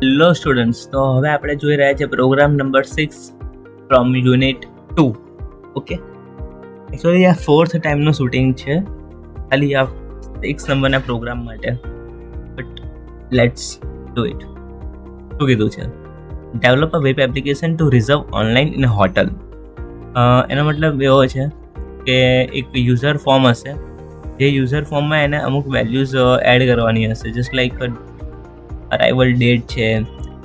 Hello students, તો હવે આપણે જોઈ રહ્યા છે program number 6 from unit 2. Okay, actually આ 4th ટાઈમનું શૂટિંગ છે ખાલી આ 6 નંબરના પ્રોગ્રામ માટે, બટ લેટ્સ ડુ ઇટ. શું કીધું છે? Develop a web application to reserve online in hotel. એનો મતલબ એવો છે કે એક યુઝર ફોર્મ હશે, જે યુઝર ફોર્મમાં એને અમુક વેલ્યુઝ એડ કરવાની હશે, જસ્ટ લાઈક અરાઇવલ ડેટ છે,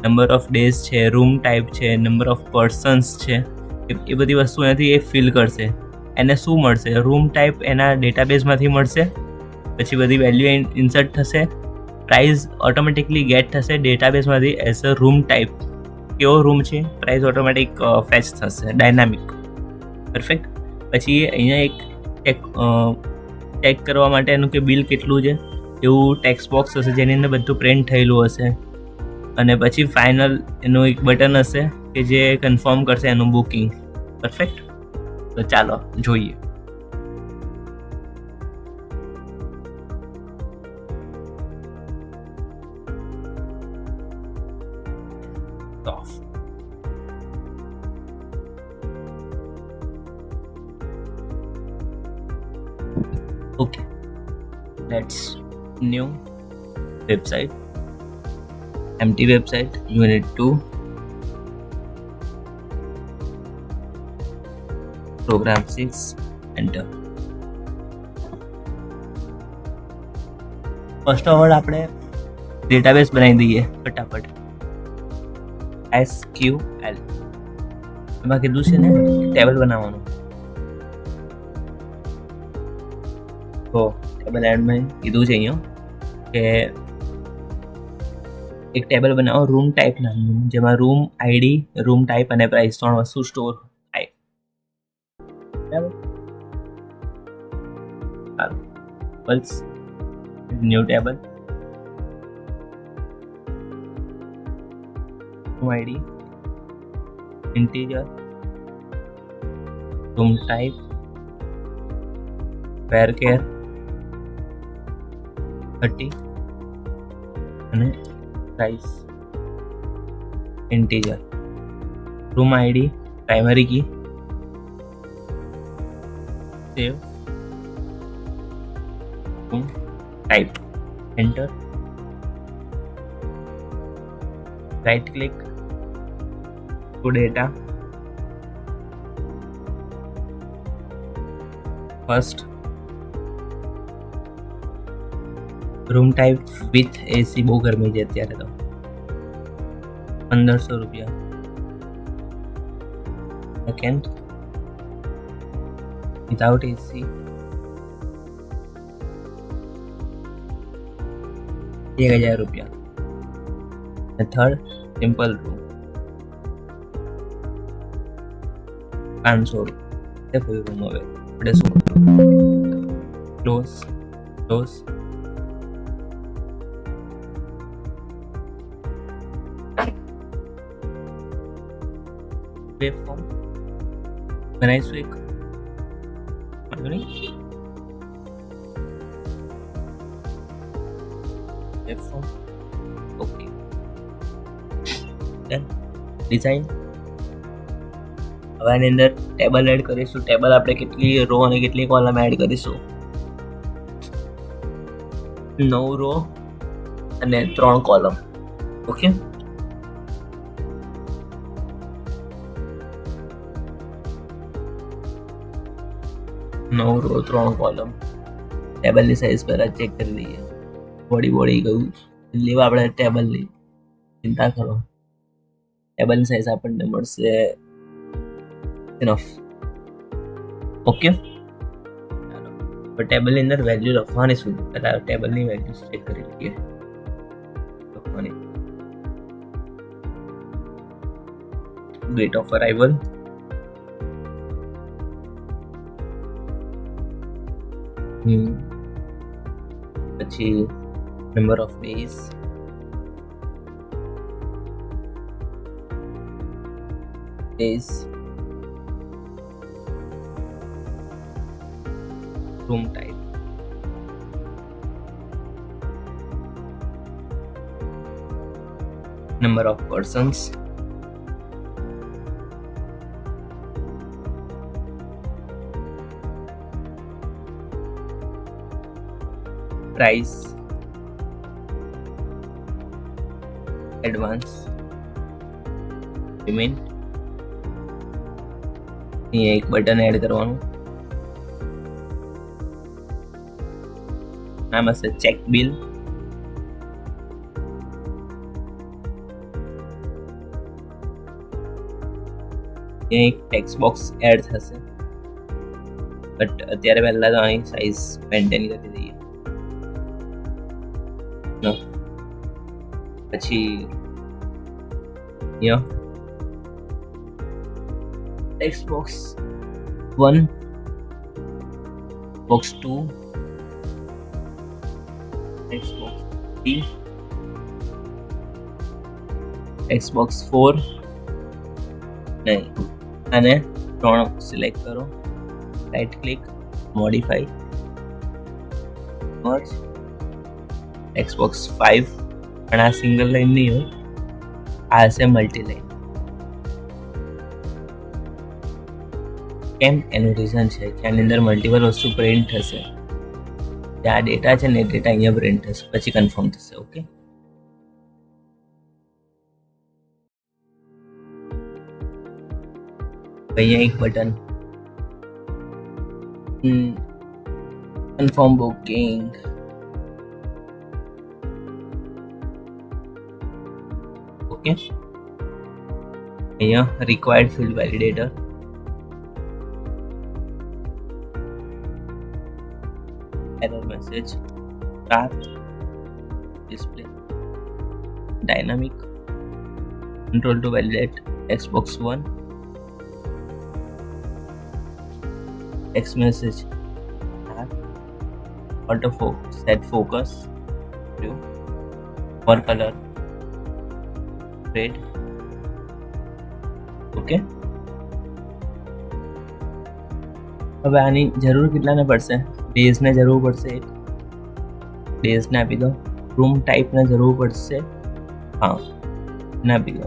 નંબર ઓફ ડેઝ છે, રૂમ ટાઈપ છે, નંબર ઓફ પર્સન્સ છે, એ બધી વસ્તુ એનાથી એ ફિલ કરશે. એને શું મળશે? રૂમ ટાઈપ એના ડેટાબેઝમાંથી મળશે, પછી બધી વેલ્યુ ઇન્સર્ટ થશે, પ્રાઇઝ ઓટોમેટિકલી ગેટ થશે ડેટાબેઝમાંથી એઝ અ રૂમ ટાઈપ. કેવો રૂમ છે, પ્રાઇઝ ઓટોમેટિક ફેચ થશે, ડાયનામિક. પરફેક્ટ. પછી અહીંયા એક ચેક કરવા માટે એનું કે બિલ કેટલું છે એવું ટેક્સ્ટ બોક્સ હશે, જેની અંદર બધું પ્રિન્ટ થયેલું હશે, અને પછી ફાઇનલ એનું એક બટન હશે કે જે કન્ફર્મ કરશે એનું બુકિંગ. પરફેક્ટ. તો ચાલો જોઈએ. Okay, let's new website, empty website, unit 2, program 6, enter. First of all આપણે ડેટાબેઝ બનાવી દઈએ ફટાફટ. SQL એમાં કીધું છે ને ટેબલ બનાવવાનું, તો ટેબલ એડમાં કીધું છે અહીંયા કે એક ટેબલ બનાવો રૂમ ટાઈપ નામનું, જેમાં રૂમ આઈડી, રૂમ ટાઈપ અને પ્રાઇસ 3 વસ્તુ સ્ટોર થાય. બરાબર. બસ new table, room ID, integer, room type, varchar 30 અને price integer, room ID, primary key, save, room type, enter. Right click to data, first room type with AC, બહુ ગરમી છે અત્યારે તો, 1500 રૂપિયા. સેકન્ડ વિધાઉટ એસી 1000 રૂપિયા. થર્ડ સિમ્પલ રૂમ 500 રૂપિયા. કોઈ રૂમ હવે આપણે શું ક્લોઝ ક્લોઝ. વેબ ફોર્મ બનાવીશું એક, વાંધો નહીં. Web form okay, done. Design. હવે આની અંદર ટેબલ એડ કરીશું. ટેબલ આપણે કેટલી રો અને કેટલી કોલમ એડ કરીશું? 9 રો અને 3 કોલમ. ઓકે, નવ રો 3 કોલમ. ટેબલની સાઈઝ પહેલા ચેક કરી લઈએ. બોડી ગયું લેવા આપણે ટેબલની, ચિંતા કરો. ટેબલની સાઈઝ આપણને મળશે ઇનફ. ઓકે, ચાલો ટેબલની અંદર વેલ્યુ લખવાની શું? પહેલા ટેબલની વેલ્યુ ચેક કરી લઈએ. લખવાની ડેટ ઓફ અરાઇવલ, પછી number of days, room type, number of persons, price, advance, payment. અહીંયા એક બટન એડ કરવાનું, નામ હશે ચેક બિલ. અહીંયા એક ટેક્સ્ટ બોક્સ એડ થશે, બટ અત્યારે પહેલા તો આની સાઈઝ મેન્ટેન કરી દઈએ. પછી અહીંયા text box 1, box 2, text box 3, text box 4. નહીં, અને 3 સિલેક્ટ કરો, right click, modify, merge. Text box 5, પણ આ સિંગલ લાઈન નહીં હોય, આ હશે મલ્ટી લાઈન. કેમ? એનું રીઝન છે કે આની અંદર મલ્ટિપલ વસ્તુ પ્રિન્ટ થશે. જે આ ડેટા છે ને એ ડેટા અહીંયા પ્રિન્ટ થશે, પછી કન્ફર્મ થશે. ઓકે, અહીંયા એક બટન કન્ફર્મ બુકિંગ. ઓકે, અહીંયા required field validator, error message, start, display, dynamic, control to validate text box 1, text message, start, auto focus, set focus, view, for color, red. Okay, હવે આની જરૂર કેટલાને પડશે? ડેઝને જરૂર પડશે, એક ડેઝને આપી દો. રૂમ ટાઈપને જરૂર પડશે, હા એને આપી દો.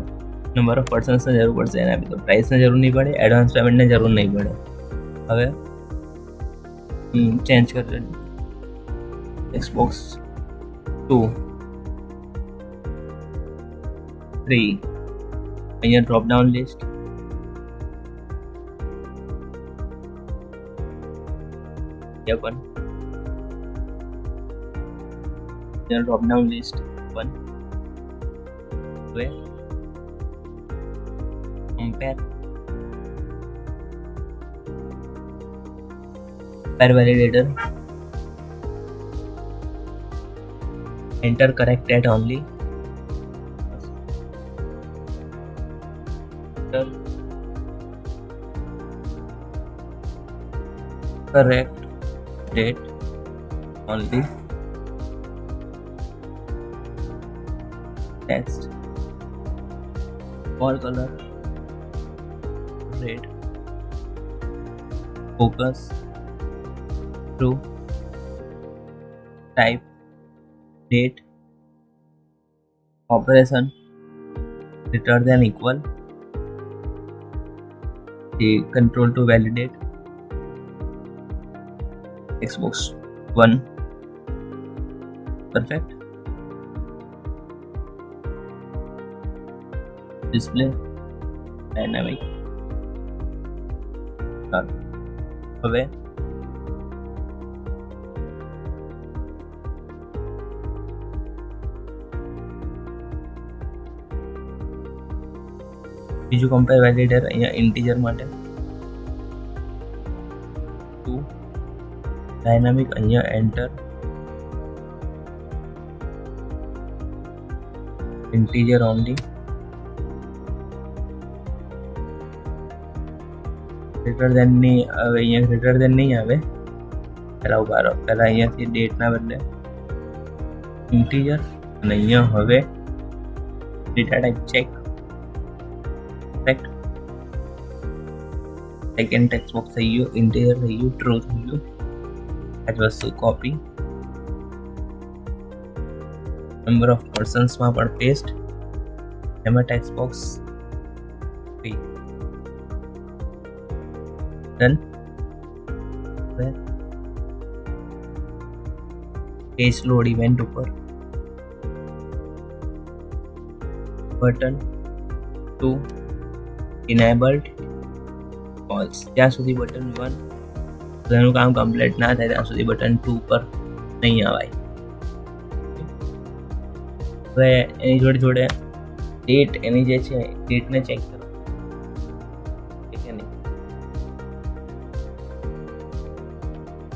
નંબર ઓફ પર્સન્સને જરૂર પડશે, એને આપી દો. પ્રાઇસને જરૂર નહીં પડે, એડવાન્સ પેમેન્ટને જરૂર નહીં પડે. હવે ચેન્જ કરી ટેક્સ્ટ બોક્સ 2, 3. અહીંયા ડ્રોપ ડાઉન લિસ્ટ, પણ ડ્રોપ ડાઉન લિસ્ટ 1. હવે compare validator, enter correct date only, correct date only, text, wall color red, focus true, type date, operation greater than equal, the control to validate Xbox 1, perfect, display dynamic. હવે બીજું compare validator, અહીંયા integer માટે 2, dynamic, અહીંયા enter, integer only, greater than ની આવે, અહીંયા greater than નહીં આવે, પહેલા ઉભા રહો, પહેલા અહીંયાથી ડેટના બદલે ઇન્ટીજર, અને અહીંયા હવે data type check, second text box થઈ ગયું, ઇન્ટીજર થઈ ગયું, ટ્રુ થઈ ગયું. આ જ વસ્તુ કોપી, નંબર ઓફ પર્સન્સમાં પણ પેસ્ટ, એમાં text box free done. Page load event ઉપર બટન 2 ઇનેબલ્ડ ફોલ્સ. જ્યાં સુધી બટન 1 એનું કામ કમ્પ્લીટ ના થાય ત્યાં સુધી બટન 2 પર નહીં આવાય. હવે એની જોડે જોડે ડેટ એની જે છે ડેટને ચેક કરો કે નહીં.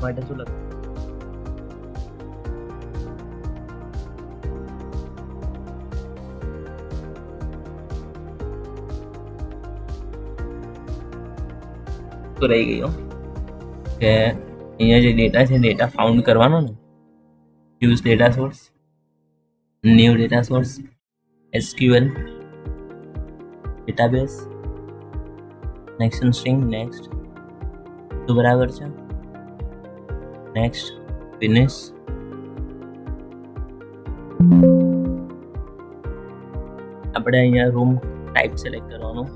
માટે શું લખવું? તો રહી ગયો કે અહીંયા જે ડેટા છે ડેટા ફાઉન્ડ કરવાનો ને. Use data source, new data source, SQL database, connection string. Next તો બરાબર છે. Next finish. આપણે અહીંયા રૂમ ટાઈપ સિલેક્ટ કરવાનું,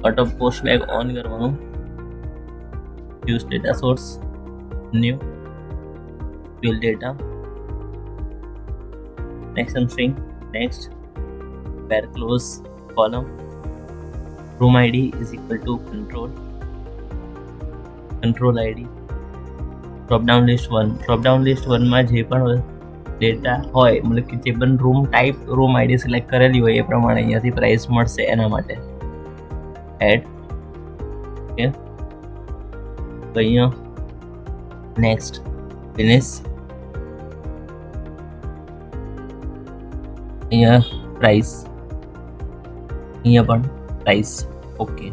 ઓટો પોસ્ટ બેગ ઓન કરવાનું, use data source, new SQL data, connection string. Next where close column, room ID is equal to control ID, drop down list 1. drop down list 1 માં જે પણ data હોય મતલબ કે જે પણ room type room ID select કરેલી હોય એ પ્રમાણે અહીંયાથી પ્રાઇસ મળશે એના માટે એડ. ઓકે તો અહીંયા નેક્સ્ટ ફિનિશ. અહીંયા પ્રાઇસ, અહીંયા પણ પ્રાઇસ. Okay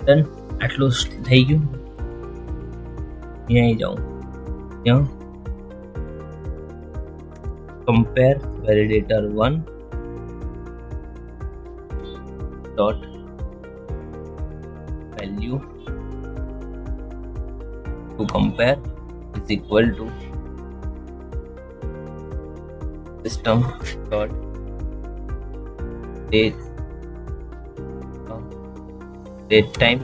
done. આટલું થઈ ગયું. અહીંયા આવી જાઉં, ત્યાં compare validator 1 dot value two compare is equal to system dot date time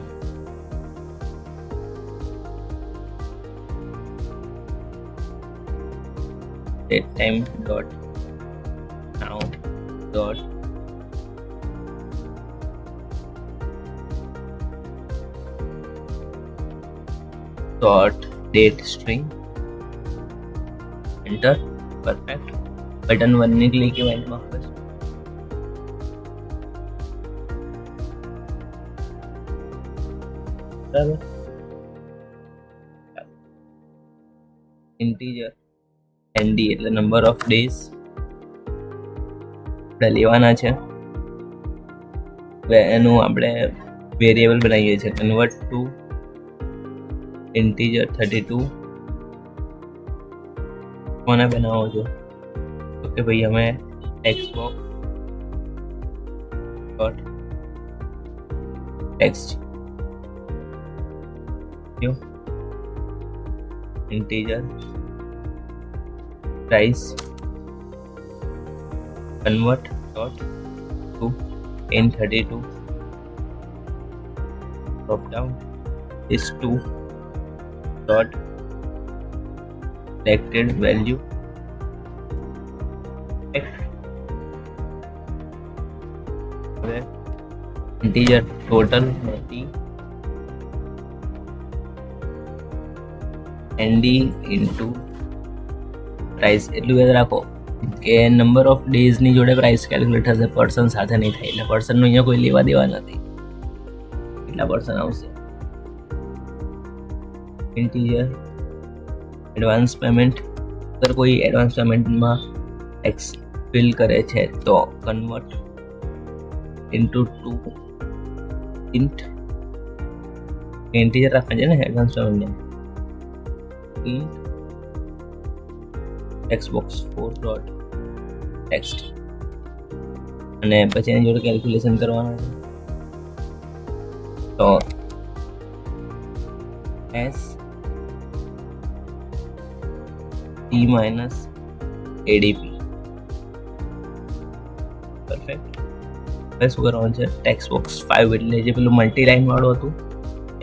dot now dot date string. enter. perfect. Button 1 ની ક્લિક ઇવેન્ટમાં બસ. બરાબર. ઇન્ટીજર ND એટલે નંબર ઓફ ડેઝ આપણે લેવાના છે. એનું આપણે વેરિયેબલ બનાવીએ છીએ કન્વર્ટ ટુ ઇન્ટીજર 32. કોને બનાવો છો? કે ભાઈ અમે text box dot text integer price convert dot to in 32 drop down is 2 dot selected value integer total ND into price. એટલું યાદ રાખો કે નંબર ઓફ ડેઝ ની જોડે પ્રાઇસ કેલ્ક્યુલેટ થશે, પર્સન સાથે નહીં થાય. એટલે પર્સન નું અહીંયા કોઈ લેવા દેવા નથી. કેટલા પર્સન આવશે? Integer advance payment. અગર કોઈ એડવાન્સ પેમેન્ટમાં ટેક્સ ફિલ કરે છે તો કન્વર્ટ ઇન્ટુ 2 ઇન્ટ ઇન્ટીજર રાખવા છે ને advance payment int text box 4 dot text અને પછી એની જોડે કેલ્ક્યુલેશન કરવાનું છે. તો S T minus ADP perfect. હવે શું કરવાનું છે, ટેક્સ્ટ બોક્સ 5 એટલે જે પેલું મલ્ટી લાઈન વાળું હતું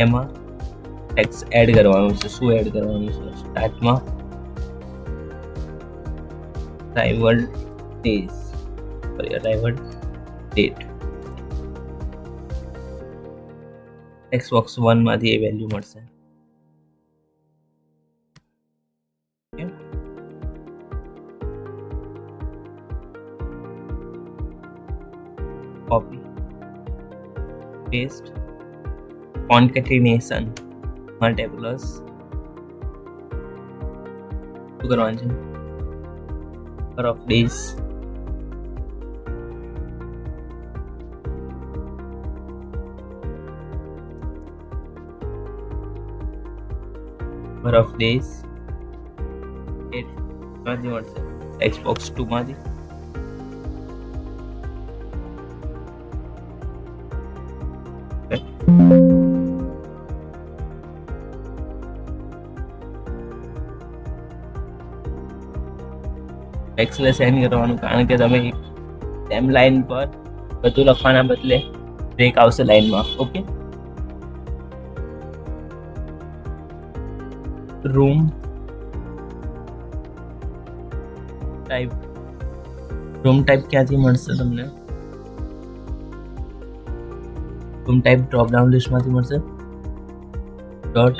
એમાં ટેક્સ્ટ એડ કરવાનું છે. શું એડ કરવાનું છે? સ્ટાર્ટમાં arrival days, arrival date. Text box 1 માંથી એ વેલ્યુ મળશે. કોપી પેસ્ટ કોન્કેટિનેશન માટે પ્લસ શું કરવાનું છે, નંબર ઓફ ડેઝ માંથી મળશે ટેક્સ્ટ બોક્સ 2 માંથી. ટેક્સ્ટને સેન્ડ કરવાનું, કારણ કે તમે સેમ લાઈન પર બધું લખવાના બદલે બ્રેક આવશે લાઈનમાં. ઓકે, રૂમ ટાઈપ ક્યાંથી મળશે તમને? રૂમ ટાઈપ ડ્રોપ ડાઉન લિસ્ટમાંથી મળશે. ડોટ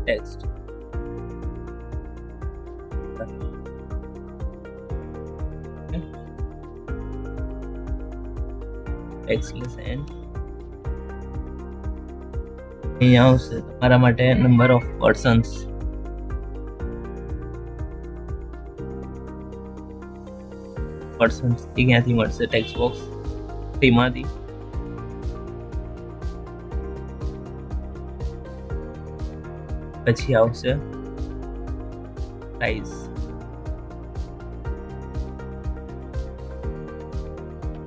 ટેક્સ્ટ અહીંયા આવશે તમારા માટે નંબર ઓફ પર્સન્સ. ક્યાંથી મળશે? ટેક્સ્ટ બોક્સ 3 માંથી. પછી આવશે સાઇઝ,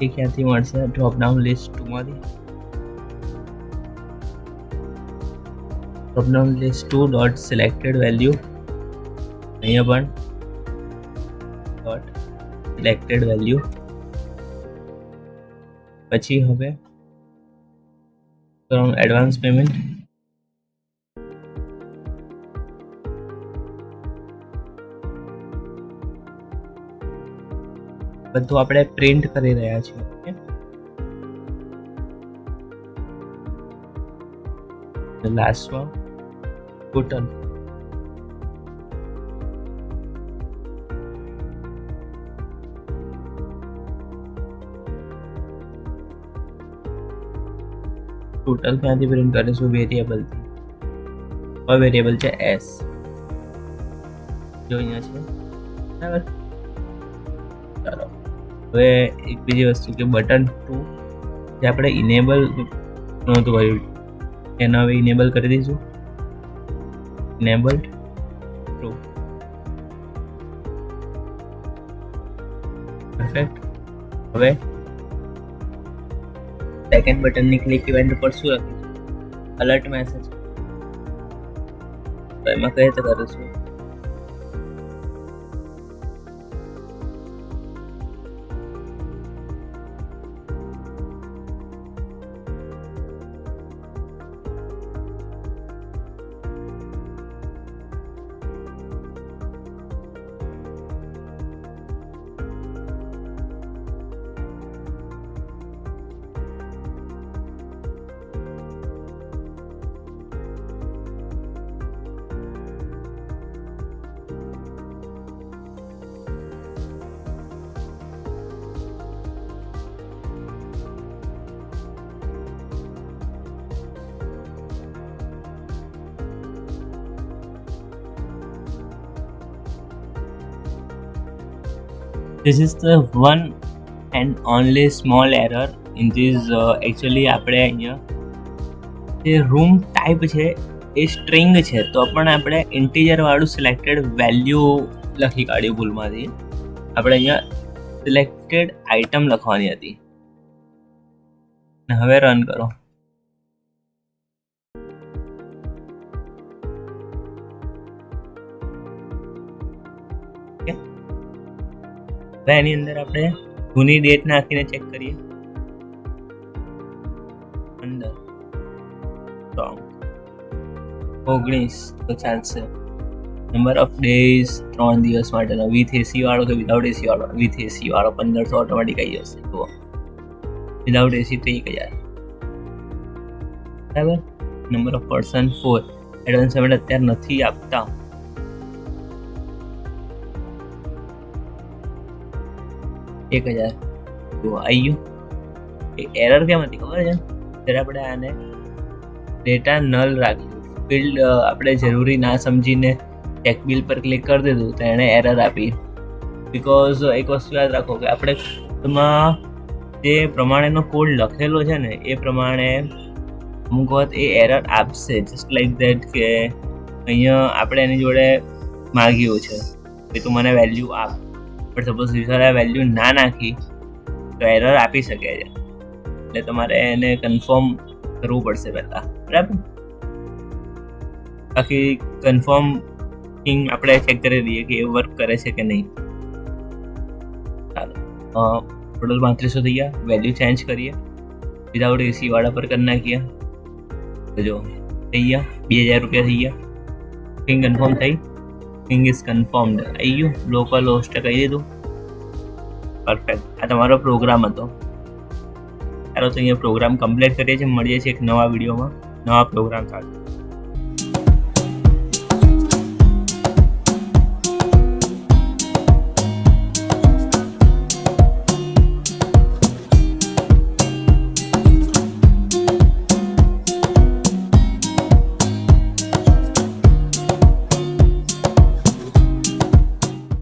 એ ક્યાંથી મળશે? ડ્રોપ ડાઉન લિસ્ટ 2 માંથી. Drop down list 2 dot selected value, અહીંયા પણ ડોટ સિલેક્ટેડ વેલ્યુ. પછી હવે એડવાન્સ પેમેન્ટ, બધું આપણે પ્રિન્ટ કરી રહ્યા છીએ. લાસ્ટમાં ટોટલ ક્યાંથી પ્રિન્ટ કરીશું? વેરિયેબલથી. હવે વેરિયેબલ છે એસ, જો અહીંયા છે, બરાબર. ચાલો હવે એક બીજી વસ્તુ કે બટન 2 જે આપણે ઇનેબલ નહોતું કર્યું એને હવે ઇનેબલ કરી દઈશું. Enabled 2, perfect. હવે સેકન્ડ બટનની ક્લિક ઇવેન્ટ ઉપર શું લખીશું? Alert message. તો એમાં કઈ રીતે કરીશું? This is the one and only small error in this. Actually આપણે અહીંયા જે રૂમ ટાઈપ છે એ સ્ટ્રિંગ છે, તો પણ આપણે ઇન્ટીજર વાળું સિલેક્ટેડ વેલ્યુ લખી કાઢ્યું ભૂલમાંથી. આપણે અહીંયા સિલેક્ટેડ આઇટમ લખવાની હતી. હવે રન કરો. હવે એની અંદર આપણે જૂની ડેટ નાખીને ચેક કરીએ. અંદર 19 તો ચાલશે. નંબર ઓફ ડેઝ 3 દિવસ માટેનો વિથ એસી વાળો કે વિધાઉટ એસી વાળો? વિથ એસી વાળો 1500 ઓટોમેટિક આવી જશે. જુઓ, વિધાઉટ એસી તો 1000. બરાબર. Number of person 4. Advance payment અત્યારે નથી આપતા. એક 1000. જુઓ આવી ગયું. એરર કેમ હતી ખબર છે? ત્યારે આપણે આને ડેટા નલ રાખ્યું, ફિલ્ડ આપણે જરૂરી ના સમજીને ચેક બિલ પર ક્લિક કરી દીધું તો એણે એરર આપી. બિકોઝ એક વસ્તુ યાદ રાખો કે આપણે એમાં જે પ્રમાણેનો કોડ લખેલો છે ને એ પ્રમાણે અમુક વખત એ એરર આપશે. જસ્ટ લાઈક ધેટ કે અહીંયા આપણે એની જોડે માગ્યું છે કે તું મને વેલ્યુ આપ, બટ સપોઝ યુઝરે વેલ્યુ ના નાખી તો એરર આપી શકે છે. એટલે તમારે એને કન્ફર્મ કરવું પડશે પહેલાં. બરાબર. બાકી કન્ફર્મ આપણે ચેક કરી દઈએ કે એ વર્ક કરે છે કે નહીં. ચાલો, ટોટલ 3500 થઈ ગયા. વેલ્યુ ચેન્જ કરીએ, વિધાઉટ એસી વાળા પર કરી નાખીએ તો જો થઈ ગયા 2000 રૂપિયા થઈ ગયા. બુકિંગ કન્ફર્મ થઈ. બુકિંગ ઇઝ કન્ફર્મડ આવી ગયું. લોકલ હોસ્ટે કહી દીધું. પરફેક્ટ. આ તમારો પ્રોગ્રામ હતો. ચાલો તો અહીંયા પ્રોગ્રામ કમ્પ્લીટ કરીએ છીએ. મળીએ છીએ એક નવા વિડીયોમાં નવા પ્રોગ્રામ સાથે.